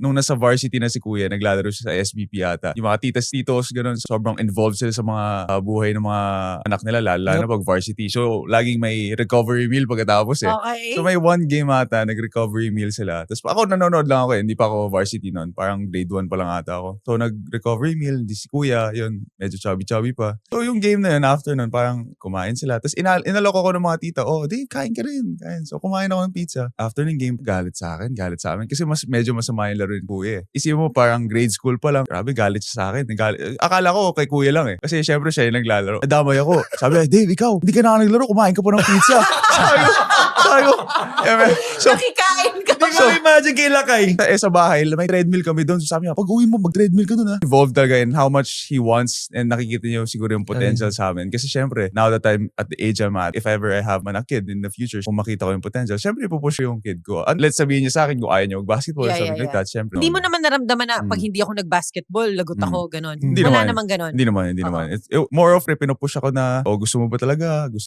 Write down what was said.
nung nasa varsity na si kuya, naglalaro siya sa SBP yata. Yung mga titas-titos, ganun, sobrang involved sila sa mga buhay ng mga anak nila, lalo na pag varsity. So, laging may recovery meal pagkatapos eh. Okay. So, may one game ata, nag-recovery meal sila. Tapos ako, nanonood lang ako eh. Hindi pa ako varsity noon. Parang grade 1 pa lang ata ako. So, nag-recovery meal, hindi si kuya, yun, medyo chubby-chubby pa. So, yung game na yun, after nun, parang kumain sila. Tapos, inalok ako ng mga tita, di, kain ka rin. Kain. So, kumain ako ng pizza. After ng game, galit sa akin, galit sa amin. Kasi medyo masama yung laro ni kuya eh. Isipin mo, parang grade school pa lang. Grabe, galit siya sa akin. Akala ko kay kuya lang eh. Kasi syempre siya yung naglalaro. Nadamay ako. Sabi, Dave, ikaw, hindi ka na naglaro, kumain ka pa ng pizza. Sabi ko, so, Nakikain ka. Hindi ko imagine kay Lakay. sa bahay, may treadmill kami doon. So sabi niya, pag uwi mo, mag-treadmill ka doon ha. Involved talaga in how much he wants and nakikita niyo siguro yung potential sa amin. Kasi syempre, now that I'm at the age I'm at, if ever I have a kid in the future, kung makita ko yung potential, syempre ipupush yung kid ko. Let's sabihin niya sa akin kung ayaw niya mag-basketball or something like that. Syempre. Hindi mo naman naramdaman na pag hindi ako nag-basketball, lagot ako, ganon. Hindi Wala naman. namang ganon. Hindi naman. More of pinupush ako na, gusto mo ba talaga?